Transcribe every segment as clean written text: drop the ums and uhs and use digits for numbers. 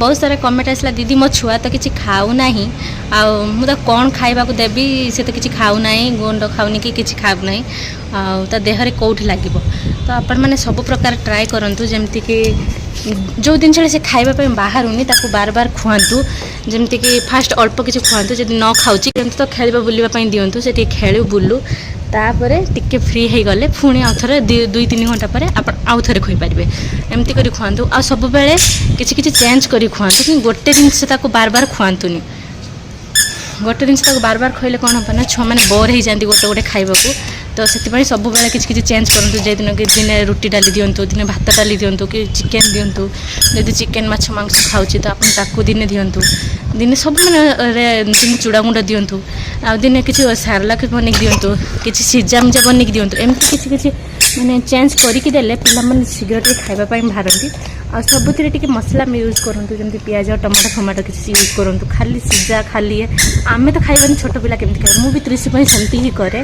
बहुत सारा कमेंट आसला दीदी मो छुआ तो किसी खाऊ ना मुझे कौन खाइबा को देवी से तो किसी खाऊ ना गुंड खाऊनी कि किसी खाऊ ना ता देहरे कौटी लगे तो आपण मैंने सब प्रकार ट्राए करूँ जमती कि जो जिन से खाइबा बाहर बार बार खुआतु जमती कि फास्ट अल्प किसी खुआतु जब न खाऊँ तो खेल बुलवाई दिंतु से खेलु बुलू तापर टिके फ्री हो गले पुणी आउ थे 2-3 घंटा पर आउ थे खुईपारे एमती कर खुआतु आ सब बेले किसी किसी चेंज कर खुआतु कि गोटे जिनस बार बार खुआतुनि गोटे जिनस बार बार खुले कौन हम ना छुआ मैंने बोर हो जाती गोटे गोटे खाइबा तो से सब बेले किसी चेंज करूँ जे दिन कि दिन रुटी डाली दिंतु दिन भात डाली दिंतु कि चिकेन दिंतु जदि चिकेन माछ मांस खाऊँ तो आपको दिन दिंतु दिन सब मैंने दिन चूड़ा गुंड दिंतु आ दिन किसी सारलाक बनैक दिंतु किसी सिजा मिजा बनैक दिंतु एमती किसी किसी मैंने चेंज करके देले पिला शीघ्र टे खाइबा बाहरती आ सबुतिर टिके मसला यूज करूँ जमी पियाज टमाटो फमाटो किसी यूज करूँ खाली सिजा खाली आमे तो खाइबानी छोट पिला केमती खाए मुझे त्रिशु सेमती ही करे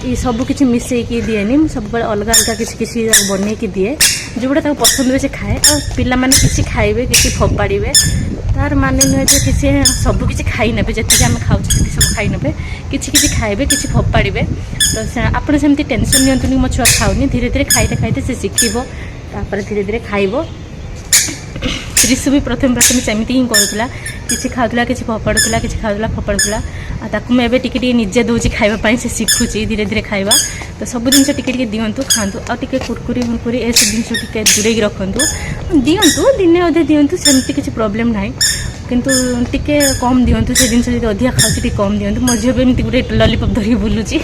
ये सब किसी मिसेकी दिएनी सब अलग अलग किसी किसी बनैकी दिए जोड़ा पसंद हुए से खाए और पिला माने किसी खाइबे किसी फोपाड़े तार माने नुहे जो किसी सब किसी खाई ने जी आम खाऊ सब खाई ने किसी खाइबे किसी फोपाड़े तो आपड़ सेमती टेंशन नियंतुनि मो छुआ खाऊनी धीरे धीरे खाइते खाइते से शिखिबो तापर धीरे धीरे खाइबो त्रिशु भी प्रथम प्रथम सेमती ही करूला किसी खाऊला किसी फोपाड़ूला किसी खाऊला फोपाड़ूला ताकू मुझे टिके निजे दूसरी खाइबापी से शिखुची धीरे धीरे खाइबा तो सब जिन टिके दिंतु खातु आ कुरकुरी मुरकुरी ए सब जिन टे दूरे रखु दिंतु दिने अधे दिंतु सेमती किसी प्रोब्लेम ना किंतु टिके कम दिंतु से जिन अधिका खाऊँ कम दिंतु मो झील भी एमती गोटे लॉलीपॉप धरिक बुलूची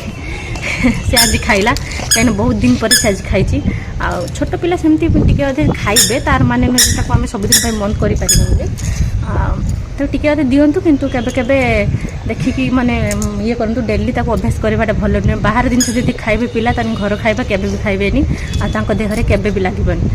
से आज खाइला कहीं बहुत दिन पर से आज खाई आ छोट पिला सेमती टिके अधे खाइबे तार माने आम सबुदिन बंद कर तो टिके अधे दिंतु किंतु केबे केबे देखिकी माने ये करूँ डेली अभ्यास करवाटा भल नुहे बाहर जिन जब खाइबे पिला घर खाइबा केबे भी खाइबेनी आ देहरे केबे भी लागबनी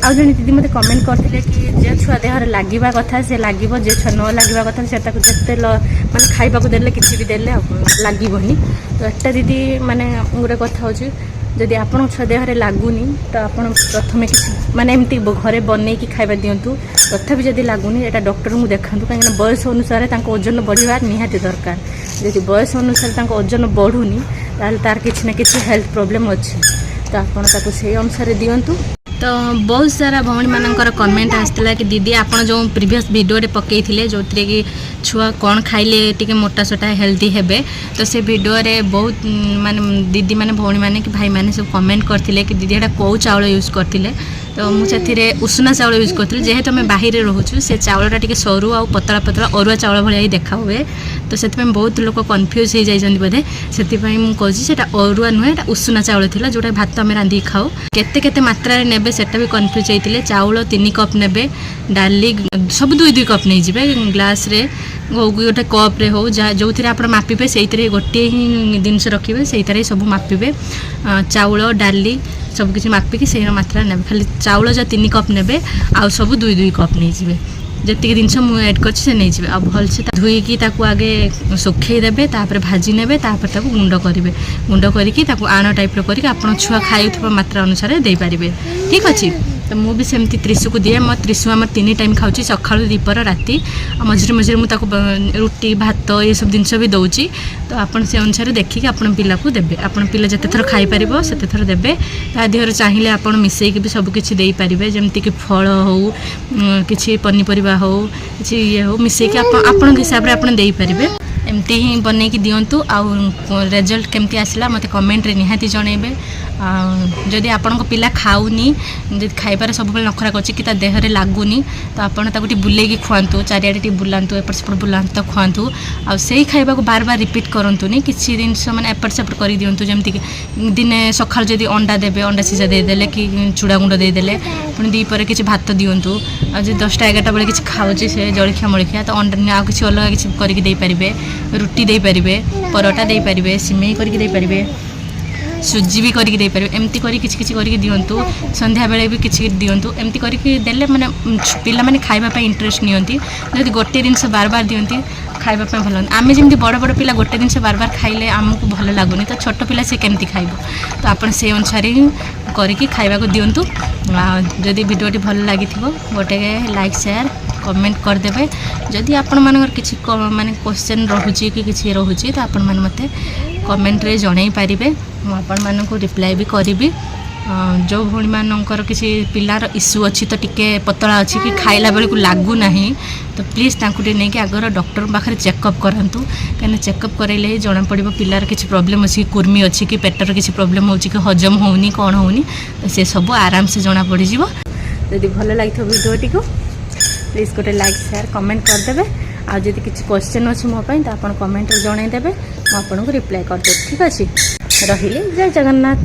आ जन दीदी मते कमेंट करथिले कि जे छुआ देहरे लागिबा कथा से लागिबो जे छुआ न लागिबा कथा से ताको जते माने खाइबा को देले किछि भी देले लागबनी तो एटा दीदी माने गोटे कथा होची जदि आपण छुआ देहरे लागुनी तो आपण प्रथमे किसी माने एमती घरे बनैकी खाइबा दिंतु तथापि जदि लागुनी एटा डॉक्टर को देखंतु कहीं बयस अनुसार तांको ओजन बढ़िबा निहाती दरकार जदि बयस अनुसार तांको ओजन बढ़ुनी ताल तार किछि ना किछि हेल्थ प्रॉब्लम अछि तो आपण ताको से अनुसार दिंतु तो बहुत सारा भौणी मानकर कमेंट आसला कि दीदी आप जो प्रीवियस वीडियो पकई थे जो कि छुआ कौन खाइले टिके मोटा सोटा हेल्दी हेबे तो से वीडियो रे बहुत माने दीदी माने भौणी माने कि भाई माने सब कमेंट करथिले कि दीदी एटा कौ चावल यूज करथिले तो मुझे उषुना चावल यूज करी जेहेतु आम बाहर रोचु से चावलटा टे सरू आ पतला पतला अरुआ चावल भाई ही देखा हुए तो से बहुत लोग कन्फ्यूज हो जाइए बोधे से मुझे अरुआ नुहे उषुना चावल था जोटा भात आम रांधिक खाऊ केते मात्रा ने सेटा भी कन्फ्यूज होते चाउल 3 कप ने डाली सब 2-2 कप नहीं जी ग्लास रे गोटे कप्रे हो जो थे आप मापिबे से गोटे ही जिनस रखिए से सब मापिबे चाउल डाली सब किसी मापिकी से मात्रा ने खाली चाउल जो 3 कप ने आउ सब 2-2 कप नहीं जी जी जिनस मुझे एड कर नहीं जी आ भलसे धोईकी आगे सुखेदेवे तापर भाजी ने तापर गुंड करेंगे गुंड करके आण टाइप करके आप छुआ खाई मात्रा अनुसार दे पारे ठीक अच्छे तो मुझे सेमती त्रिशु को दिए मो त्रिशु आम 3 टाइम खाऊँ सका दीपर राति मझे मझे मुझे रुटी भात ये सब जिनस भी दूसरी तो आप से अनुसार देखिए आप पिला को देवे आप पिला जिते थर खाईपर से थर देवे तादेहर चाहिए आप मिसेक भी सबकि देपारे जमीक कि फल हो कि पनीपरिया हो कि ये हो मिसेक आपण हिसाब से आप देपारे एमती ही बनैकी दिंतु आउ रिजल्ट केमती आसला मते कमेंट रे निहाती जणेबे जदि आपण पिला खाऊनी जदि खाइबार सब नखरा करछि कि ता देहरे लागुनी तो आपण ताकु बुलेकी खुआंतु चारियाडे टी बुलांतु एपट सेपट बुलांतु तो खुआंतु आ सेही खाइबा को बार बार रिपीट करंतुनी किछि दिन माने एपट सेपट करि दियंतु जेमति कि दिने सखाल जदि अंडा देबे अंडा सिजा दे देले कि चूड़ा गुंड दे देले पुनी दी पर किछि भात दियंतु आ जे 10टा 11टा बेले किछि खाउछि से जळखिया मळखिया तो अंडा आ किछि अलग किछि करिक देई परिबे रुटी दे पारिबे परोटा दे पारिबे सिमेई करके दे पारिबे सुजी भी करके दे पारिबे एमती करी किछि किछि करके दियंतु संध्या बेले भी किछि दियंतु एमती करके देले माने पिला माने खाइबा पे इंटरेस्ट नियंती जदि गोटे दिन से बार बार दियंती खाइबा पे भल आमे जेमती बड़ बड़ पिला गोटे दिन से बार बार खाइले आमको भल लागुनी तो छोट पिला से केमती खाइबो तो आपण से अनुसार ही करके खाइबा को दियंतु जदि वीडियोटी भल लागिथिबो गोटे लाइक शेयर कमेंट करदेवे जदि आपण मानकर किसी माने क्वेश्चन रोचे कि किसी रोचे तो आपण माने मते कमेंट रे जणाई पारिबे मु आपण मानक रिप्लाई भी करी जो भूणी मानकर किसी पिलार इश्यू अच्छी तो टिके पतला अच्छी कि खाइला बेलू लागू ना तो प्लीज़ तांकु नहीं कि आगर डॉक्टर पाखे चेकअप करातु कहीं चेकअप कराइले ही जना पड़ो पिलार किसी प्रॉब्लम अच्छी कुर्मी अच्छी कि पेटर किसी प्रॉब्लम होची कि हजम होनी कौन होनी तो से सब आराम से जना पड़ जदि भल लगी भिडियोटी को प्लीज़ गोटे लाइक शेयर कमेंट करदे आदि किसी क्वेश्चन अच्छी मोपाई तो आप कमेंट जनईदेवे मुझे रिप्लाई करदेवी ठीक अच्छे रही जय जगन्नाथ।